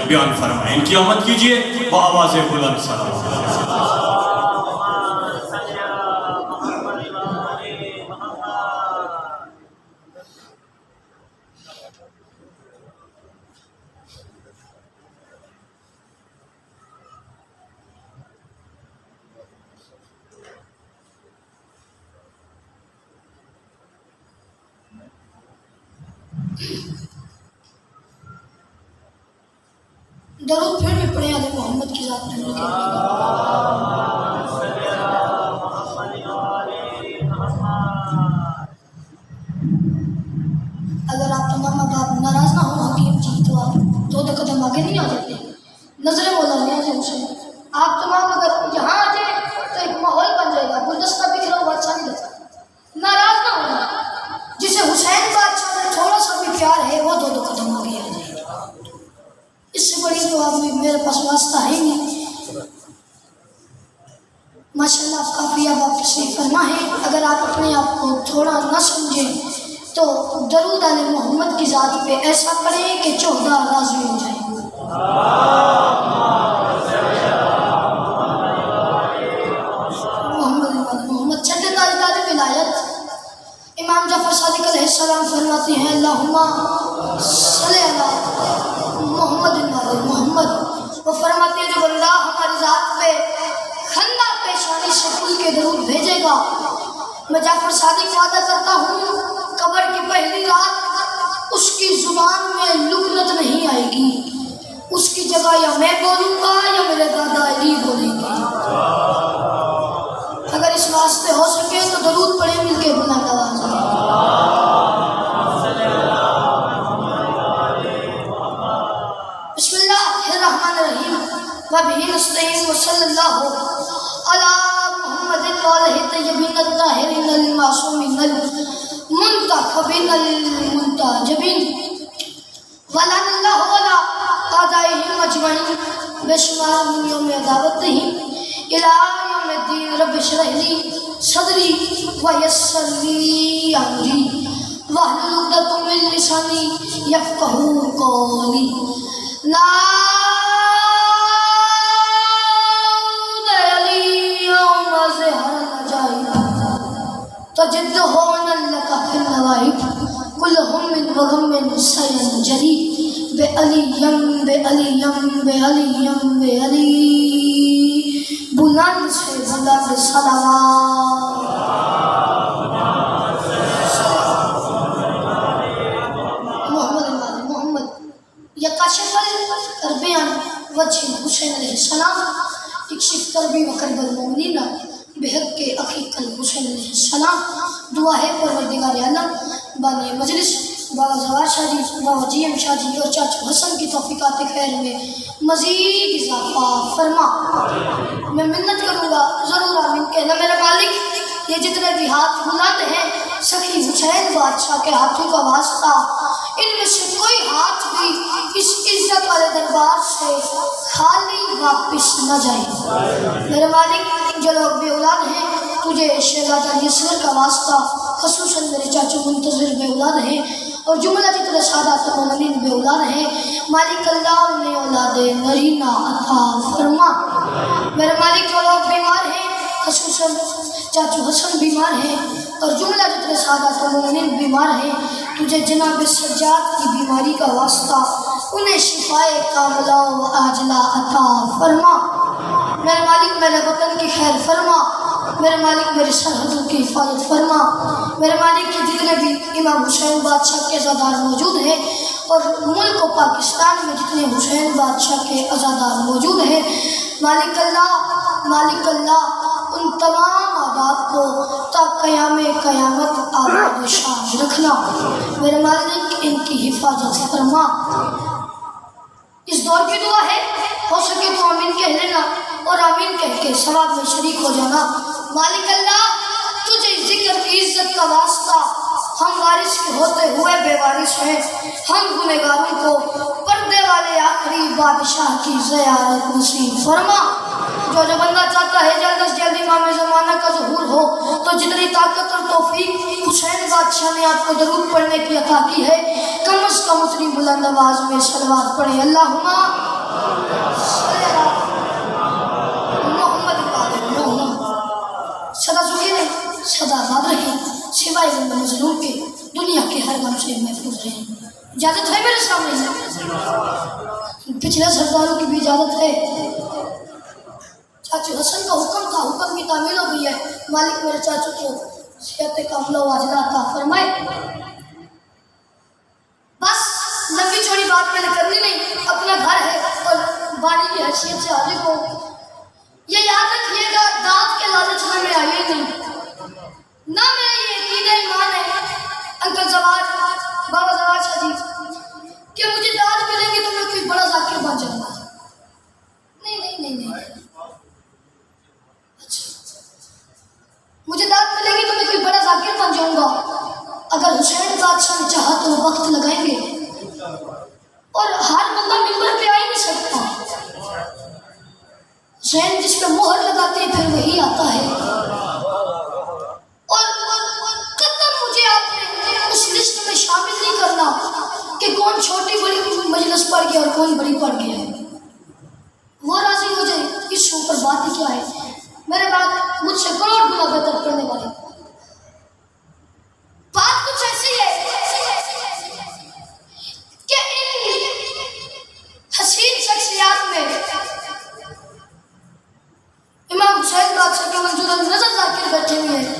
बयान फरमाएं। इनकी आमद कीजिए बावाज़ बुलंद सलावत। दरूद फिर भी पढ़े आले मोहम्मद की ज़ात में। अगर आप तमाम बात नाराज ना हो हकीम जी तो आप दो कदम आगे नहीं आ जाते। नजर मौला नहीं आ जाए। आप तमाम अगर यहाँ आ जाए तो एक माहौल बन जाएगा, गुलदस्ता बिखरा हुआ अच्छा नहीं लगता। नाराज ना होना, जिसे हुसैन बादशाह से थोड़ा सा भी प्यार है वो दो कदम आगे आ जाएगा। इससे बड़ी तो आप मेरे पास वास्ता है नहीं। माशाल्लाह काफ़ी अब आप तशरीफ़ फरमा है। अगर आप अपने आप को थोड़ा ना समझें तो दरूद आले मोहम्मद की ज़ात पे ऐसा पढ़ें कि 14 राज़ी हो जाए। मोहम्मद छठे ताजदार विलायत इमाम जफ़र सादिक अलैहिस्सलाम फरमाते हैं अल्लाहुम्मा सल्ली अला मोहम्मद। वो फरमाते हैं जब अल्लाह हमारी ज़ात पे खंदा पेशानी से खुल के दरूद भेजेगा, मैं जाफर सादिक वादा करता हूँ कब्र की पहली रात उसकी जुबान में लुकनत नहीं आएगी। उसकी जगह या मैं बोलूँगा या मेरे दादा अली बोलेंगे। अगर इस वास्ते हो सके तो दरूद पढ़े मिलके बुलंद आवाज़ में। बिस्मिल्लाहिर्रहमानिर्रहीम व बिही नस्तईन व सल्लल्लाहु अला मुहम्मदिन व आलिहि तय्यबीन अत्ताहिरीन मासूमीन मुंतखबीन मुंतजबीन व लल्लल्लाहु अला आदाइहिम अजमईन बेशुमार दुनिया में दावत नहीं इला यौमिद्दीन रब्बि इश्रह ली सदरी व यस्सिर ली अमरी वहलुल उक़दतम मिन लिसानी यफ़क़हू क़ौली। तजिद होना लका फिल नवाइब कुल हुम्मिन व गम्मिन सयंजरी बेअलियम बेअलियम बेअलियम बेअली। बुलंद से बुलंद सलावत। मोहम्मद यकाशिफल करबियान वजह हुसैन अलैहिस्सलाम इक्शिफ करबी व करबल मोमिनीन बेहद के अकीकल हुसैन अलैहिस्सलाम। दुआ है परवरदिगार आलम बानी मजलिस बाबा जवार शाह जी, बाबा जीएम शाह जी और चाचा हसन की तौफीकात खैर में मज़ीद इजाफा फरमा। मैं मिन्नत करूँगा ज़रूर आमीन कहना। मेरा मालिक ये जितने भी हाथ बुलंद हैं सखी हुसैन बादशाह के हाथों का वास्ता, इनमें से कोई हाथ भी इस इज्जत वाले दरबार से खाली वापस न जाए। मेरे मालिक जो लोग भी औलाद हैं तुझे शहज़ादा यसर का वास्ता, ख़ुसूसन मेरे चाचू मुंतज़िर बे औलाद हैं और जुमला जितने सादात मोमिनीन बे औलाद हैं। मालिक अल्लाह उन्हें औलादे नरीना अता फरमा। मेरे मालिक जो लोग बीमार हैं ख़ुसूसन चाचू हसन बीमार हैं और जुमला जितने सादात मोमिनीन बीमार हैं, तुझे जनाब सज्जाद की बीमारी का वास्ता उन्हें शिफाए कामला व आजला अता फरमा। मेरे मालिक मेरे वतन की खैर फरमा। मेरे मालिक मेरी सरहदों की हिफाजत फरमा। मेरे मालिक के जितने भी इमाम हुसैन बादशाह के अज़ादार मौजूद हैं और मुल्क व पाकिस्तान में जितने हुसैन बादशाह के अज़ादार मौजूद हैं, मालिक अल्लाह उन तमाम आबाद को ता क़यामत आबाद शान रखना। मेरे मालिक इनकी हिफाजत फरमा। इस दौर की दुआ है, हो सके तो आमीन कह लेना और आमीन कह के सवाब में शरीक हो जाना। मालिक अल्लाह तुझे जिक्र की इज्जत का वास्ता, हम वारिस के होते हुए बेवारिस हैं, हम गुनहगारों को पर्दे वाले आखिरी बादशाह की ज़ियारत नसीब फरमा। जो बंदा चाहता है जल्द से जल्द इमाम ज़माना का ज़हूर हो, तो जितनी ताकत और तौफीक हुसैन बादशाह ने आपको दरूद पढ़ने की अता की है, कम अज़ कम उतनी बुलंद आवाज़ में सलवात पढ़े। अल्लाहुम्मा सिवाय बंदा मजलूम के दुनिया के हर गम से महफूज रहे। इजाज़त है मेरे सामने? पिछले सरदारों की भी इजाज़त है। चाचू हसन का हुक्म था, हुक्म की तामील हो गई है। मालिक मेरे चाचू को सेहत कामला वाजला अता फरमाए। बस लंबी चौड़ी बात मैंने करनी नहीं, अपना घर है और बानी की हैसियत से हाजिर हो। ये याद रखिएगा, दाद के लालच में मैं आई नहीं, ना मेरा ये अकीदा ईमान है अंकल जवाज, बाबा जवाज शाह जी, कि मुझे दाद मिलेगी तो मैं कोई बड़ा जाकिर बन जाऊंगा। नहीं नहीं नहीं नहीं, अच्छा, मुझे दाद मिलेगी तो मैं कोई बड़ा जाकिर बन जाऊंगा। अगर हुसैन बादशाह ने चाहा तो वो वक्त लगाएंगे, और हर बंदा मिंबर पे आ ही नहीं सकता। हुसैन जिस पे मोहर लगाते हैं फिर वही आता है। और कदम मुझे आपने उस लिस्ट में शामिल नहीं करना कि कौन छोटी बड़ी मजलिस पढ़ गया और कौन बड़ी पढ़ गया है। वो राजी हो जाए, इस ऊपर बात ही क्या है। मेरे बाद मुझसे करोड़ गुना बेहतर पढ़ने वाले। बात कुछ ऐसी है कि इन हसीन शख्सियात में इमाम हुसैन बादशाह के मंजूर नजर जाकिर बैठे हुए हैं।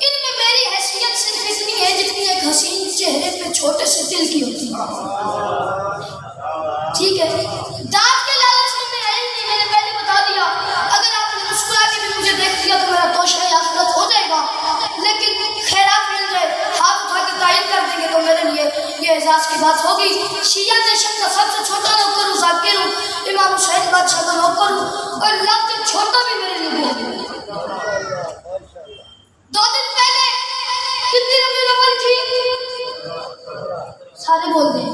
इनमें मेरी हैसियत सिर्फ इतनी है जितनी एक हसीन चेहरे पे छोटे से तिल की होती है। ठीक है, दाद के लालच में मैं आई नहीं, मैंने पहले बता दिया। अगर आपने मुस्कुरा के भी मुझे देख लिया तो मेरा तोशा आखिरत हो जाएगा, लेकिन खैरात मिल जाए, हाथ उठा के तायद कर देंगे तो मेरे लिए ये एजाज की बात होगी। शिया नेशन का सबसे छोटा नौकर हूँ, जाकिर हूँ, इमाम हुसैन बादशाह का नौकर हूँ, और लफ्ज़ छोटा भी मेरे लिए बोल। 2 दिन पहले कितनी रबीउल अव्वल थी? सारे बोल दें।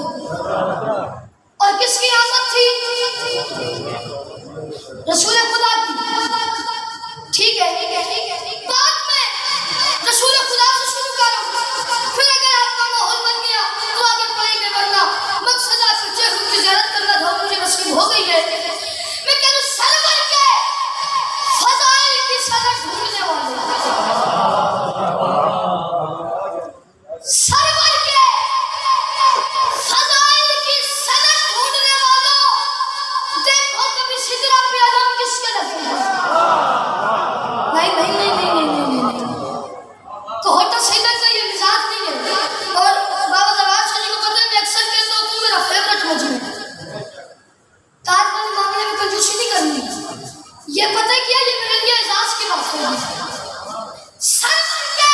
और किसकी आमद थी? रसूल खुदा की। ठीक है, बाद में रसूल खुदा से शुरू करो, फिर अगर आपका माहौल बन गया तो आगे पढ़ेंगे, वरना मकसद आपके चेहरों की ज़ियारत करना था, मुझे नसीब हो गई है। मैं कह रहा हूं सरवर के फज़ाइल की सनद ढूंढने वाले, सरवर के फज़ाइल की सनद ढूंढने वालों, देखो कभी सिदरा पे अलम किसके लगे हैं? नहीं नहीं नहीं नहीं नहीं नहीं नहीं, तो होता सैयद का ये मिजाज नहीं है। और बाबा जवाज शाह जी को पता है, मैं अक्सर कहता हूँ तू मेरा फेवरेट मजनू है। ताजमहल मामले में कंजूसी नहीं करनी, ये पता है क्या, ये मेरे लिए एजाज की बात होगी। सरवर के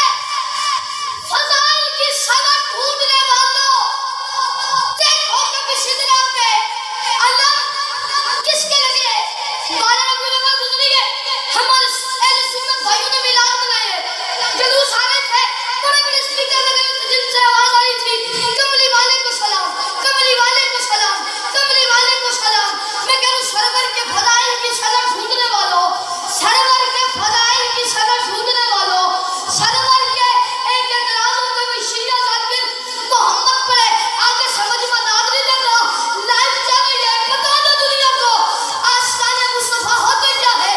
फज़ाइल की सनद ढूंढने वालों, देखो कभी सिदरा पे अलम किसके लगे है? 12 रबीउल अव्वल गुजरी है, हमारे अहले सुन्नत भाइयों ने मिलाद मनाए हैं, जुलूस आ रहे थे, बड़े बड़े स्पीकर लगे हुए थे जिनसे आवाज आ रही थी, कमली वाले को सलाम, कमली वाले को सलाम, कमली वाले को सलाम। मैं कह रहा हूं सरवर के फज़ाइल की सनद ढूंढने वालों, सरवर के फज़ाइल की सनद ढूंढने वालों, सरवर के एक एतराज़ों पे भी शिया जाकिर मोहम्मद पढ़े, आगे समझ में नादरी लगा, लाइफ चल रही है, बता दो दुनिया को आस्ताने मुस्तफा होते क्या है।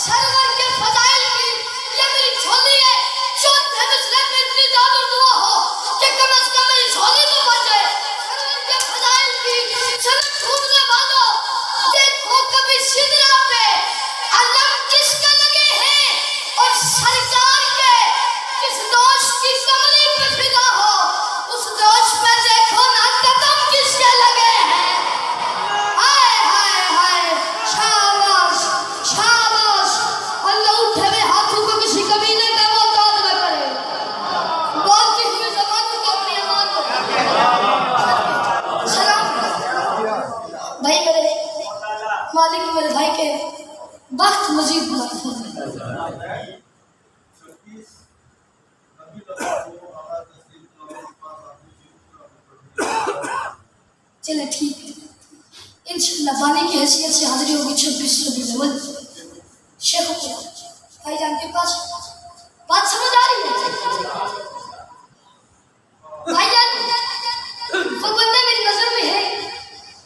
सरवर के फज़ाइल की ये मेरी झोली है, जो मिसले पे इतनी दाद और दुआ हो कि कम से कम मेरी झोली तो बच जाए। सरवर के फज़ाइल की सनद ढूंढने वालों, देखो कभी सिदरा पे अलम किसके लगे हैं, और सरकार के किस दोस्त की कमली पे फिदा हो, उस दोस्त पे देखो ना कदम किसके लगे हैं। हाय हाय हाय, शाबाश शाबाश, अल्लाह उठे हुए हाथों को किसी कमीने का मोहताज न करे, बोलती हुई ज़बान को अपनी अमान को सलाम। भाई मेरे मालिक मेरे भाई के वक्त मजीद बुलंद हो। चले ठीक है, इंशाअल्लाह बानी की हैसियत से हाजिरी होगी 26 रबीउल अव्वल। शेख भाईजान के पास बात समझ आ रही है? भाईजान वो बंदा मेरी नजर में है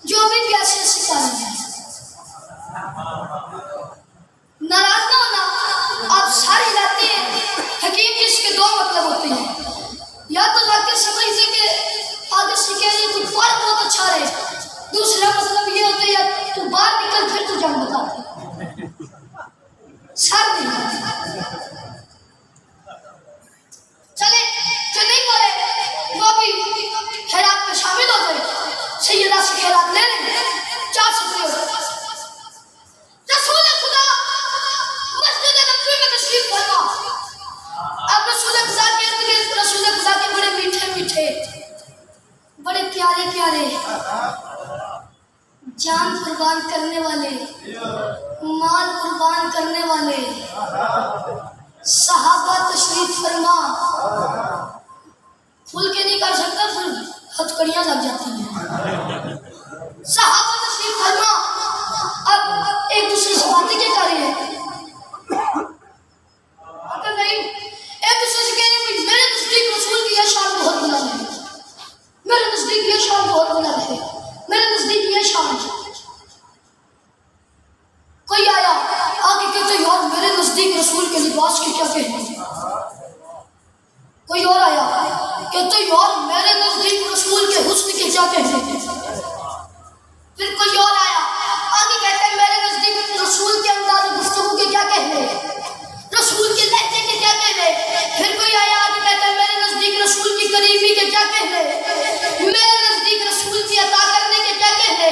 जो अभी प्यासे से पानी है। नाराज ना होना, आप सारी लाते हैं हकीम जिसके 2 मतलब होते हैं, शर्म नहीं आती। चले जो नहीं बोले वो भी खैरात में शामिल हो गए, सैयदा से खैरात ले लें। 4 सफरे रसूल खुदा मस्जिद नबवी में तशरीफ फरमा। अब रसूल खुदा के इर्द गिर्द रसूल खुदा के बड़े मीठे मीठे, बड़े प्यारे प्यारे, जान कुर्बान करने वाले, माल कुर्बान करने वाले सहाबा तशरीफ फरमा। खुल के नहीं कर सकता, फिर हथकड़ियां लग जाती हैं। सहाबा तशरीफ फरमा, अब एक दूसरे से बातें क्या कर रहे हैं? नहीं, एक दूसरे से कह रहे हैं मेरे नजदीक रसूल की यह शान बहुत बुलंद है, मेरे नजदीक यह शान बहुत बुलंद है, मेरे नजदीक यह शान है। कोई आया आगे कहते यार मेरे नजदीक रसूल के लिबास के क्या कहने। कोई और आया कहते यार मेरे नजदीक रसूल के हुस्न के क्या कहने। फिर कोई और आया आगे कहते हैं मेरे नजदीक रसूल के अंदाज गुफ्तगू के क्या कहने, रसूल के लहजे के क्या कहने। फिर कोई आया आगे कहता है मेरे नजदीक रसूल की करीबी के क्या कहने, मेरे नजदीक रसूल की अता करने के क्या कहने।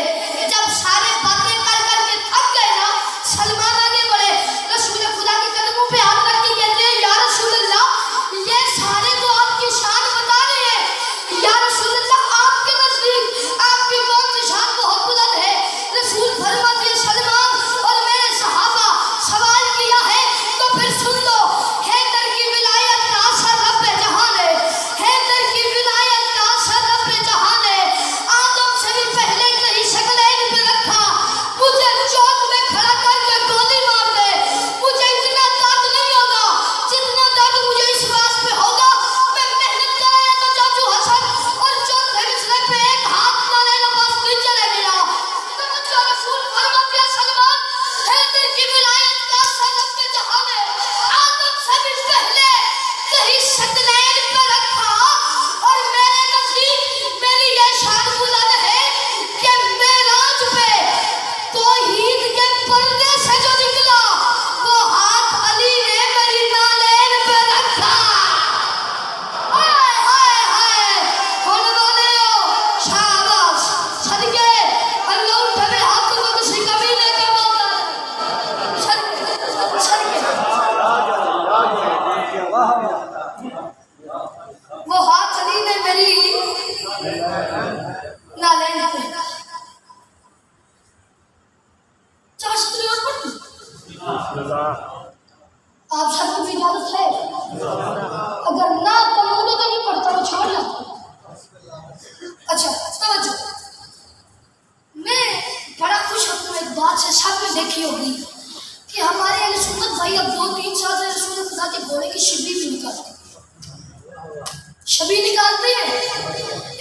जब सारे बातें कर करके थक गए ना, सलमान आगे बढ़े, रसूल खुदा के कदमों पे हाथ रख के कहते हैं या रसूल अल्लाह ये सारे तो आपकी शान बता रहे हैं, या रसूल अल्लाह आपके नजदीक आपकी कौन सी शान बहुत बुलंद है। रसूल फरमाते हैं सलमान और मेरे सहाबा सवाल किया है तो फिर सुन लो। हैदर की विलायत का असर रब जहान है, हैदर की विलायत का असर रब जहान है। आदम से भी पहले कहीं शकलैन पे रखा, मुझे चौक में खड़ा करके गोली मार दे, मुझे इतना दर्द नहीं होगा जितना दर्द मुझे इस बात पे होगा मैं मेहनत कराया तो चाचू हसन और चौथे बिस्तर पे एक हाथ मारे ना बस नीचे रह गया। तो रसूल फरमाते हैं सलमान हैदर की विलायत का असर रब जहान है, आदम से भी पहले कहीं शकलैन पे रखा और मेरे नजदीक मेरी ये शान बुलंद है कि मेराज पे तौहीद के पर्दे से जो निकला वो हाथ अली ने मेरी नालैन पे रखा। हाय हाय हाय होने वाले हो शाबाश सदके अल्लाह उठे हाथ को किसी कमीने के मौका सदके वो हाथ अली ने मेरी नालैन पे रखा। चाशत्री और पढ़ आप सबको भी इजाजत है, अगर ना कमोलो तो नहीं पढ़ता तो छोड़ना। अच्छा तवज्जो, मैं बड़ा खुश हूँ एक बात से, सब ने देखी होगी कि हमारे अहले सुन्नत भाई अब 2-3 साल से रसूल खुदा के घोड़े की शबी भी निकालते हैं, शबी निकालते हैं।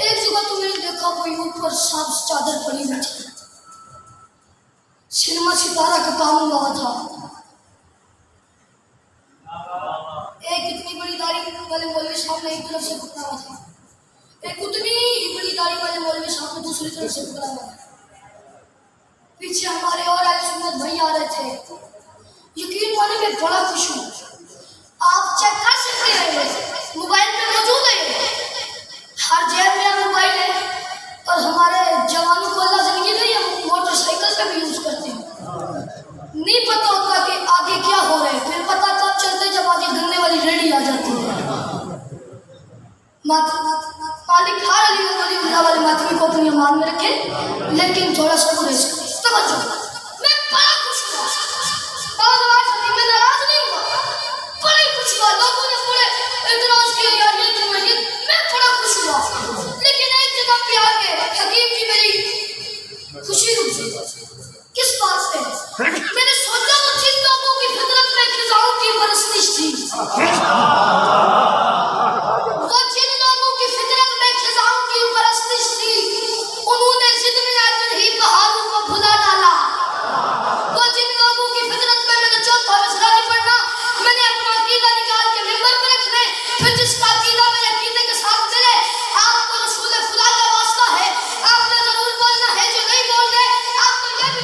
एक जगह तो मैंने देखा कोई ऊपर सांप चादर पड़ी बैठी, सिनेमा सितारा का काम हुआ था। एक इतनी बड़ी दाढ़ी वाले मौलवी साहब ने एक तरफ से पकड़ा हुआ था, एक उतनी ही बड़ी दाढ़ी वाले मौलवी साहब ने दूसरी तरफ से पकड़ा हुआ था। पीछे हमारे और अहले सुन्नत भाई आ रहे थे। यकीन माने मैं बड़ा खुश हूँ। आप चेक कर सकते हैं, मोबाइल पे मौजूद है, हर जेब में मोबाइल है। और हमारे जवानों को अल्लाह जिंदगी दी है, मोटरसाइकिल पे भी यूज करते हैं। नहीं पता होता कि आगे क्या हो रहा है, फिर पता तब चलते जब आगे गन्ने वाली रेडी आ जाती है। मालिक हर अली वाले मातमी को अपनी अमान में रखे, लेकिन थोड़ा सा गुरेज करें। तवज्जो, मैं बड़ा खुश हुआ, मैं नाराज नहीं हुआ, बड़ा खुश हुआ। लोगों ने बड़े एतराज किया यार ये क्यों है, मैं बड़ा खुश हुआ। लेकिन एक जगह पे आके हकीम की मेरी खुशी रुक गई। किस बात से? मैंने सोचा वो जिन लोगों की फितरत में खिजाओं की परस्तिश थी, वो जिन लोगों की फितरत में खिजाओं की परस्तिश थी, उन्होंने जिद में आकर ही बहारों को भुला डाला। वो जिन लोगों की फितरत में मैंने चौथा मिसरा नहीं पढ़ना, मैंने अपना अकीदा निकाल के मिंबर पर रखने, फिर जिसका अकीदा मेरे अकीदे के साथ मिले, आपको रसूल खुदा का वास्ता है, आपने जरूर बोलना है, जो नहीं बोल रहे आपको ये भी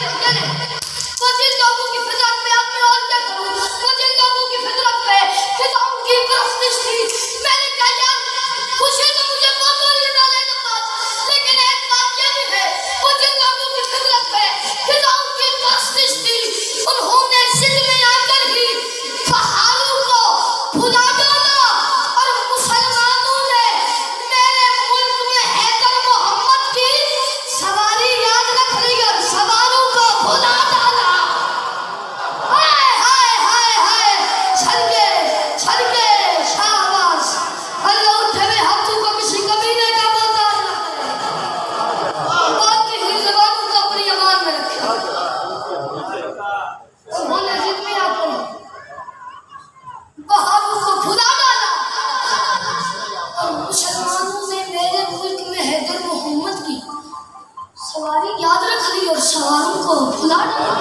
बुला डाला।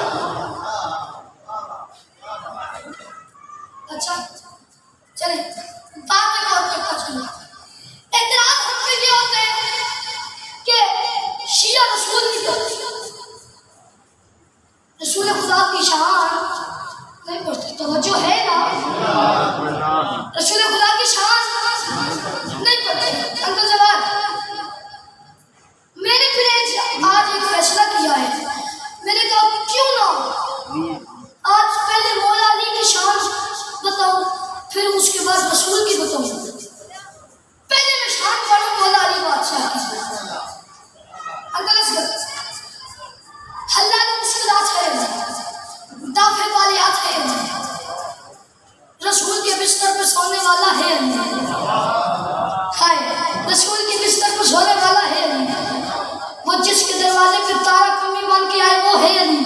अच्छा चले बात एक और करता चलो। एतराज हम पे ये होते हैं कि शिया रसूल रसूल खुदा की शान नहीं पढ़ते, तवज्जो है ना, रसूल खुदा की शान नहीं पढ़ते। अंकल जवाब मैंने फिर आज एक फैसला किया है, मैंने कहा क्यों ना आज पहले मौला अली की शान बताऊं फिर उसके बाद रसूल की बताऊं। पहले मैं शान पढ़ूं मौला अली बादशाह की। अंकल हल्ला मुश्किलात है, दाफे वाले आते हैं, रसूल के बिस्तर पर सोने वाला है, हाय रसूल के बिस्तर पर सोने वाला है, वो जिसके दरवाजे पे तारा कमी बन के आए वो है अली,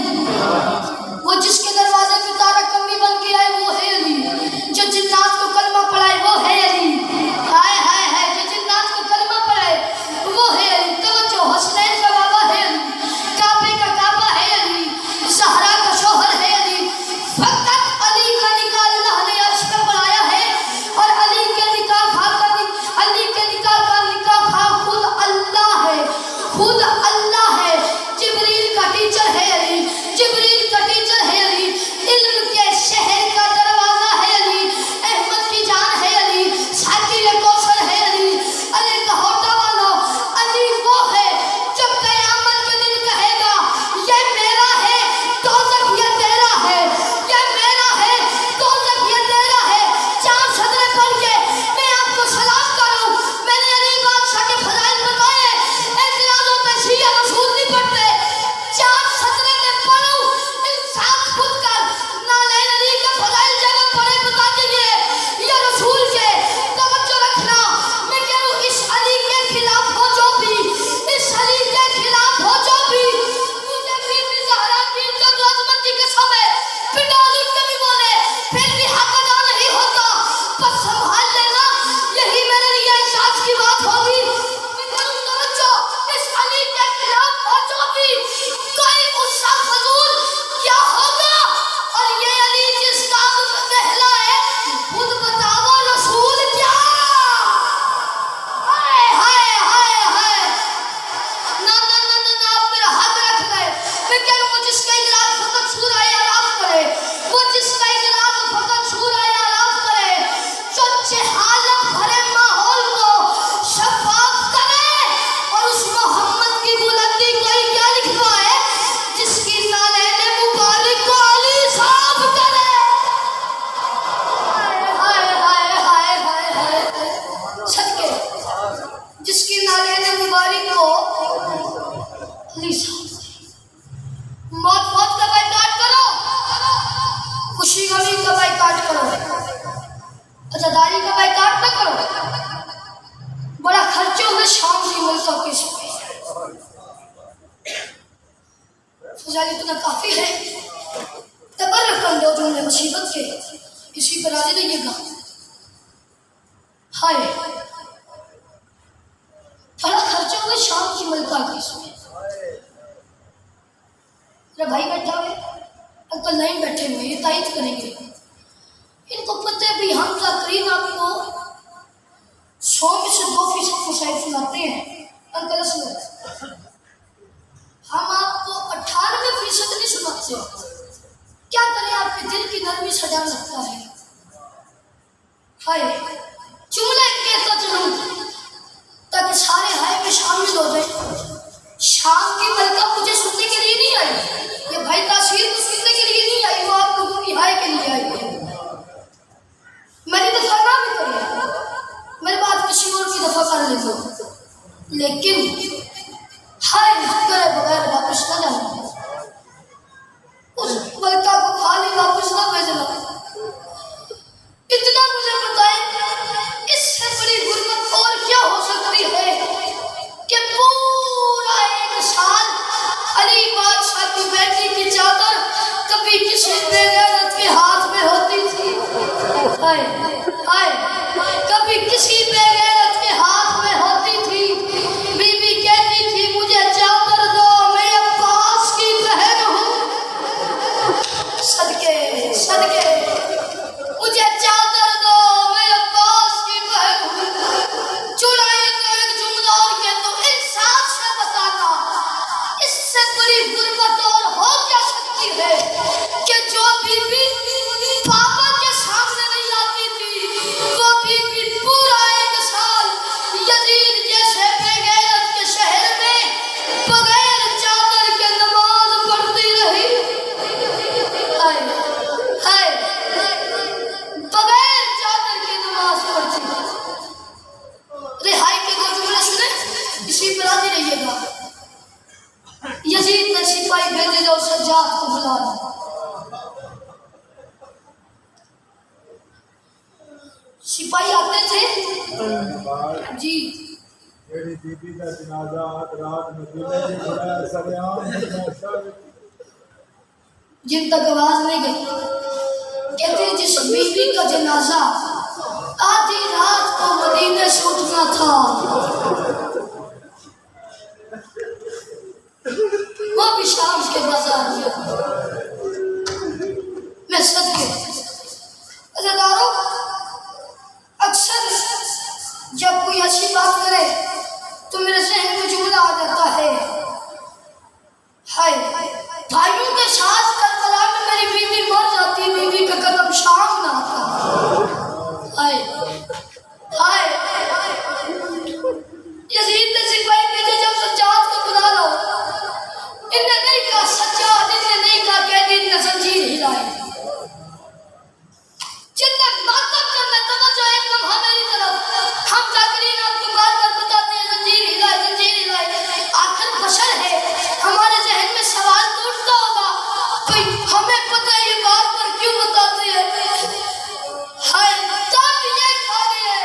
वो जिसके दरवाजे पे तारा कमी बन के आए वो है अली, जो जिन्नात को कलमा पढ़ाए वो है अली, हाय हाय हाय जो जिन्नात को कलमा पढ़ाए वो है अली। तवज्जो हसनैन का बाबा है अली, काबे का काबा है अली, ज़हरा का शोहर है अली। फकत अली का निकाह अल्लाह ने अर्श पे पढ़ाया है और अली के निकाह खा अली के निकाह का निकाह खा खुद अल्लाह है, खुद अल्लाह है। जिब्रील का टीचर है अली, जिब्रील का टीचर है अली, इल्म के शहर का दरवाजा है अली, अहमद की जान है अली, साकी कौसर है अली। अली का होटा वाला अली वो है जो कयामत के दिन कहेगा ये मेरा है दोज़ख ये तेरा है, ये मेरा है दोज़ख ये तेरा है। चार सदरे पढ़ के मैं आपको सलाम करूं, मैंने अली बादशाह के फज़ाइल बताए, एतराज़ों पे शिया रसूल नहीं पढ़ते। चार सदरे में पढ़ूं इंसाफ खुद कर नालैन अली के फज़ाइल जगह पढ़े बता दीजिए या रसूल के। तवज्जो रखना, मैं कह रहा हूं इस अली के खिलाफ हो जो भी, इस अली के खिलाफ हो जो भी, मुझे बीबी ज़हरा की इज्जत और अज़मत की कसम है पिटाल उठ के भी बोले फिर भी हक अदा नहीं होता, बस संभाल लेना, यही मेरे लिए इंसाफ की बात होगी। मैं करूं तवज्जो, इस अली के खिलाफ हो जो भी, कोई उसका फजूल क्या होगा और ये अली जिसका पहला है खुद बताओ रसूल क्या। हाय हाय हाय हाय ना ना ना ना ना आप मेरा हाथ रख गए। मैं कह रहा हूं जिसका इजलास फकत सूरा आराफ करे, वो जिसका इजलास फकत सूरा आराफ करे, जो जहालत भरे माहौल को शफाफ करे और उस मोहम्मद की बुलंदी कोई क्या लिखवाए जिसकी नालैन मुबारक को अली साफ करे। हाय हाय हाय हाय हाय सदके जिसकी नालैन मुबारक को अली साफ। मौत मौत का बाइकाट करो, खुशी गमी का बाइकाट करो, अज़ादारी का बाइकाट न करो। बड़ा खर्चे हुए शाम की मुल्कों के फजाइल इतना काफी है। तबर्रुक कर लो जुमले मुसीबत के, इसी पर राजी रहिएगा। हाय बड़ा खर्चे हुए शाम की मुल्कों के। मेरा भाई बैठा हुए, अंकल नहीं बैठे हुए, ये तायद करेंगे। इनको पता है भी हम ज़ाकरीन आपको 100 में से 2% मसाइल सुनाते हैं। अंकल हम आपको 98% नहीं सुनाते। क्या करें, आपके दिल की नरमी सजा लगता है। हाय जुमला कहता चलूं ताकि सारे हाय में शामिल हो जाए। शाम की मलका मुझे सुनने के लिए नहीं आई, ये भाई तासीर को सुनने के लिए नहीं आई, वो आप लोगों की हाय के लिए आई है। मेरी दफा ना भी करिए, मेरी बात किसी और की दफा कर लेते, लेकिन हाय करे बगैर वापस ना जाना, उस मलका को खाली वापस ना भेजना। इतना मुझे बताएं, इससे बड़ी गुर्बत और क्या हो सकती है कि पूरा 1 साल अली बादशाह की बेटी की चादर कभी किसी बेगैरत के हाथ में होती थी, हाय हाय कभी किसी बेगैरत के हाथ में होती थी। बीबी कहती थी मुझे चादर दो, मैं अब्बास की बहन हूँ। सज्जाद को बुला लो। सिपाही आते थे जी। मेरी बीबी का जनाजा आज रात मदीने में पड़ा सरेआम जिन तक आवाज नहीं गई। कहते जिस बीबी का जनाजा आधी रात को मदीने से उठना था, वो भी शाम के बाजार में। मैं सदके अज़ादारों, अक्सर जब कोई अच्छी बात करे तो मेरे ज़हन में जुमला आ जाता है, हाय भाइयों के साथ करबला में मेरी बीवी मर जाती, बीवी का कदम शाम ना आता। हाय हाय यजीद ने सिपाही भेजे जब सज्जाद को बुला लो। इनने नहीं कहा सज्जाद, इनने नहीं कहा कैदी, इनने जंजीर हिलाई। जिनने मातम करना तवज्जो एक लम्हा मेरी तरफ, हम जाकरीन आपको बार बार बताते हैं जंजीर हिलाई, जंजीर हिलाई। आखिर बशर है, हमारे जहन में सवाल तो उठता होगा, कोई हमें पता है ये बार बार क्यों बताते हैं। हाय तब ये खाली है,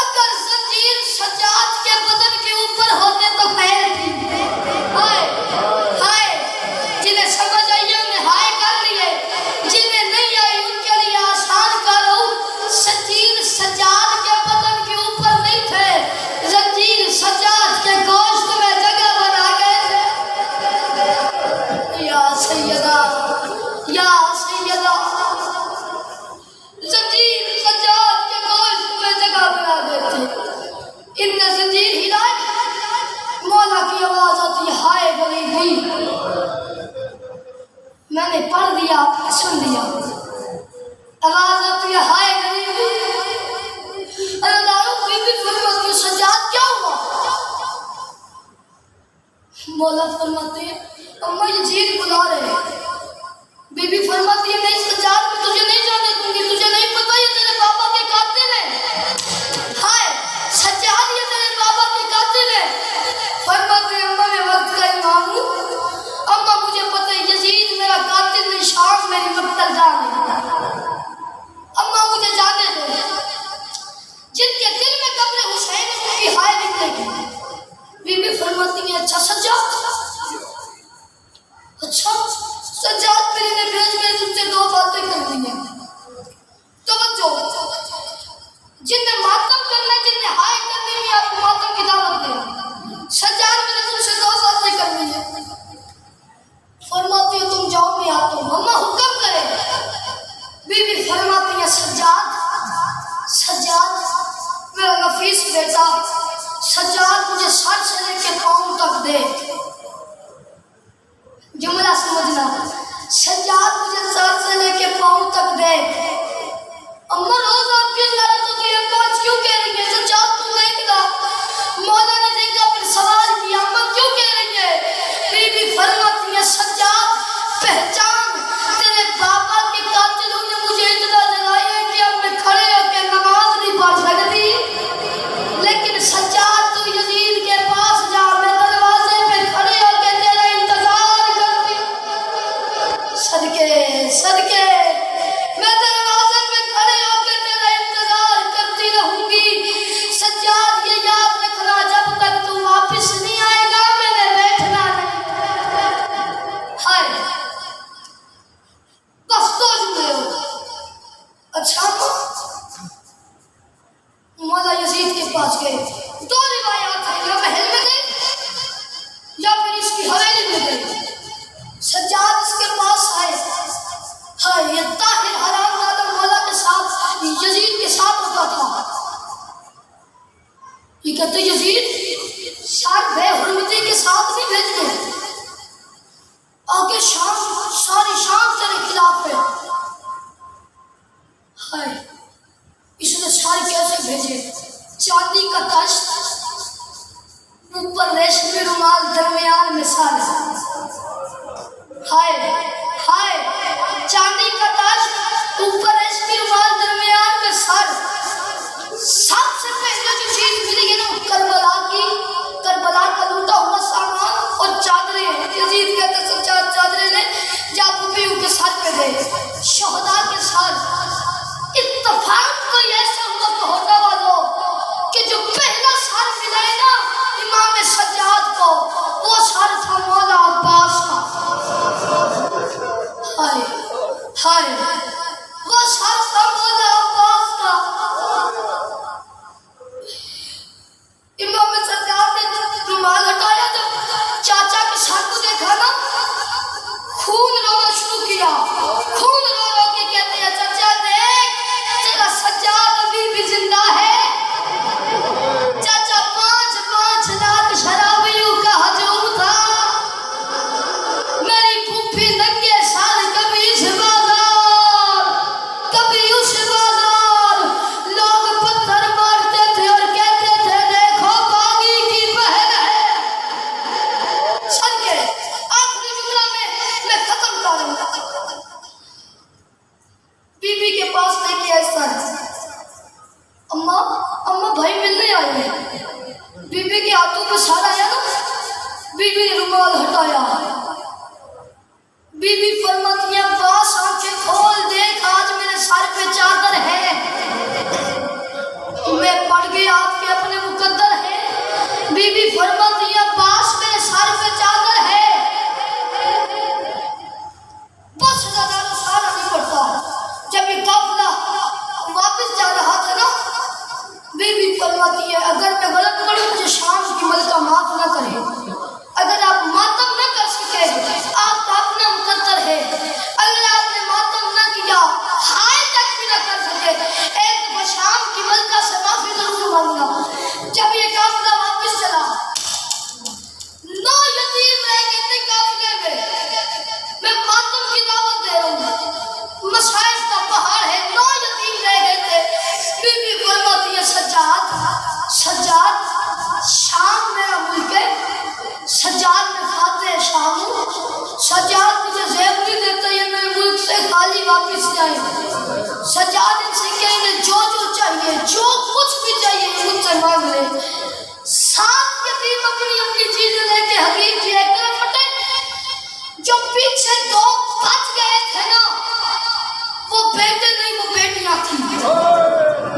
अगर जंजीर सज्जाद के बदन के ऊपर होते तो खैर थी। हाय हाय जिन्हें समझ आई है उन्हें हाय कर लिए, जिन्हें नहीं आई उनके लिए आसान करो। जंजीर सज्जाद के बदन के ऊपर नहीं थे, जंजीर सज्जाद के गोश्त में जगह बना गए थे। या सैयदा, या सैयदा, जंजीर सज्जाद के गोश्त में जगह बना गए थे। इनने जंजीर हिलाई, मौला की आवाज आती है हाय गरीबी। मैंने पढ़ दिया, आपने सुन लिया। आवाज आती है हाय गरीबी। अल्लाह बीबी फरमाती है सज्जाद क्या हुआ? मौला फरमाती है अम्मा यजीद बुला रहे हैं। बीबी फरमाती है नहीं सज्जाद, मैं तुझे नहीं जाने दूंगी, तुझे नहीं पता ये तेरे बाबा के कातिल है। हाय सज्जाद ये तेरे बाबा के कातिल है। फरमाती है अम्मा मैं वक्त का इमाम हूँ, अम्मा मुझे पता है यजीद मेरा कातिल नहीं, शाम मेरी मक्तल जान है। अम्मा मुझे जाने दो, जिनके दिल में कब्र हुसैन है उनकी हाय निकलेगी। बीबी फरमाती है अच्छा सज्जाद, अच्छा सज्जाद मेरे ने भेज में तुमसे दो बातें करनी है। तवज्जो, जिनने मातम करना है, जिनने हाय करनी है, आपको मातम की दावत दे। सज्जाद मैंने तुमसे दो बातें करनी है। फरमाती है तुम जाओ मैं आता हूँ। अम्मा हुक्म करे। बीबी फरमाती है सज्जाद, सज्जाद मेरा नफीस बेटा, सज्जाद मुझे सर से लेके पाँव तक दे। जुमला समझना, सज्जाद मुझे सर से लेके पाँव तक दे। अम्मा रोज आपकी ज़रूरत होती है, पाँच क्यों कह रही है? सज्जाद तू देखना। मौला ने देखा फिर सवाल किया अम्मा क्यों कह रही है? बीबी फरमाती है सज्जाद पहचान, तेरे बाबा के कातिलों ने मुझे इतना जलाया है कि अब मैं खड़े होकर नमाज नहीं पढ़ सकती। लेकिन सज्जाद तू यजीद के पास जा, मैं दरवाजे पे खड़े होकर तेरा इंतजार करती। सदके सदके मैं दरवाजे पे खड़े होकर तेरा इंतजार करती रहूंगी। सज्जाद ये याद रखना, जब तक तू वापस नहीं आएगा मैंने बैठना नहीं। हाय बस दो जुमले हो। अच्छा मौला यजीद के पास गए। दो रिवायात है, या महल में गए या फिर इसकी हवेली में गए। सज्जाद इसके पास आए, हाय हाय वो सर का बोला अब्बास का इमाम सज्जाद ने रुमाल हटाया जब चाचा के सर को देखा ना खून रोना शुरू किया। खून रो रो के कहते हैं चाचा देख तेरा सज्जाद अभी भी जिंदा है। चाचा 5 लाख शराबियों का हजूम था। मेरी फूफी नंगे साल कभी इस बाजार कभी उस बाजार लोग पत्थर मारते थे और कहते थे देखो बागी की बहन है। सर के आखिरी जुमला में मैं खत्म करूंगा। बीबी के पास लेके आए सर, अम्मा अम्मा भाई मिलने आए हैं। बीबी के हाथों पे सर आया ना, बीबी ने रुमाल हटाया। बीबी फरमाती है अब्बास आंखें खोल देख आज मेरे सर पे चादर है। मैं पढ़ गया आपके अपने मुकद्दर है। बीबी फरमाती है अब्बास मेरे सर पे चादर है। बस ज्यादा सारा नहीं पड़ता। जब ये काफिला वापस जा रहा था ना, बीबी फरमाती है अगर मैं गलत करूं मुझे शाम की मलका माफ ना करे। अगर आप मातम न कर सके आपका अपना मुकद्दर है। अगर आपने मातम न किया हाय तक भी न कर सके एक दफा शाम की मलका से माफी जरूर मांगना। जब ये काफिला वापस चला 9 यतीम रह गए थे काफिले में। मैं मातम की दावत दे रहा हूँ, मसाइल का पहाड़ है। 9 यतीम रह गए थे। बीबी फरमाती है सज्जाद सज्जाद शाम मेरा मुल्क है। सज्जाद में खाते हैं शाम। सज्जाद मुझे ज़ेब नहीं देता ये मेरे मुल्क से खाली वापस जाए। सज्जाद इनसे कहेंगे जो जो चाहिए जो कुछ भी चाहिए ये मुझसे मांग ले। 7 यतीम अपनी अपनी चीजें लेके हकीम की एक तरफ हटे। जो पीछे 2 बच गए थे ना वो बेटे नहीं वो बेटियां थी।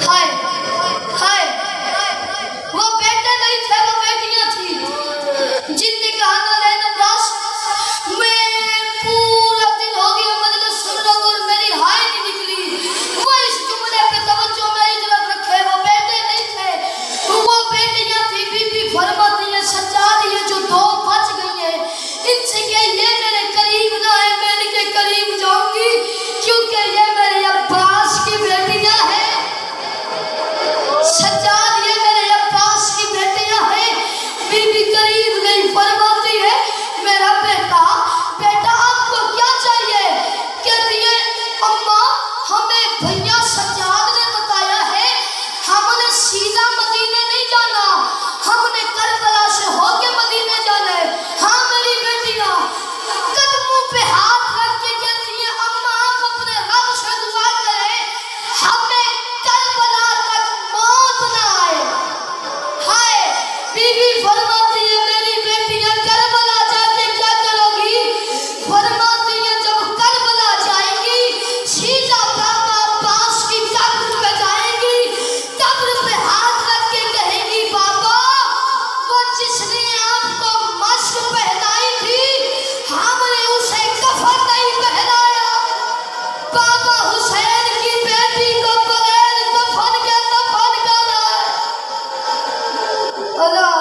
हाय हाय वो बेटे नहीं थे वो बेटियां थी। जिनने कहा ना लेना बस मैं पूरा दिन हो गया मजलिस सुन रहा हूं और मेरी हाय नहीं निकली। वो इस जुमले पे तवज्जो मेरी तरफ रखे। वो बेटे नहीं थे वो बेटियां थी। बीबी फरमाती है सज्जाद ये जो 2 बच गई है इनसे क्या ये मेरे करीब ना है मैं इनके करीब जाऊंगी क्योंकि ये मेरे अब्बास की बेटियां हैं। सज्जाद ये मेरे अब्बास की बेटियां हैं। बीबी करीब गई फरमाती है मेरा बेटा बेटा आपको क्या चाहिए। कहती है अम्मा हमें भैया सज्जाद ने बताया है हमने सीधा मदीने नहीं जाना हमने करबला से होके मदीने जाना है। हाँ मेरी बेटियां कदमों पे हाथ रख के कहती है अम्मा आप अपने रब से दुआ करें हमें करबला तक मौत ना आए। हाय बीबी फरमाती है मेरी बेटियां करबला जाके क्या करोगी। फरमाती है जब करबला जाएगी सीधा बाबा अब्बास की कब्र पे जाएगी। कब्र पे हाथ रख के कहेगी बाबा वो जिसने आपको मश्क पहनाई थी हमने उसे कफन नहीं पहनाया। बाबा हुसैन की बेटी को बगैर कफन के दफन करना है। अल्लाह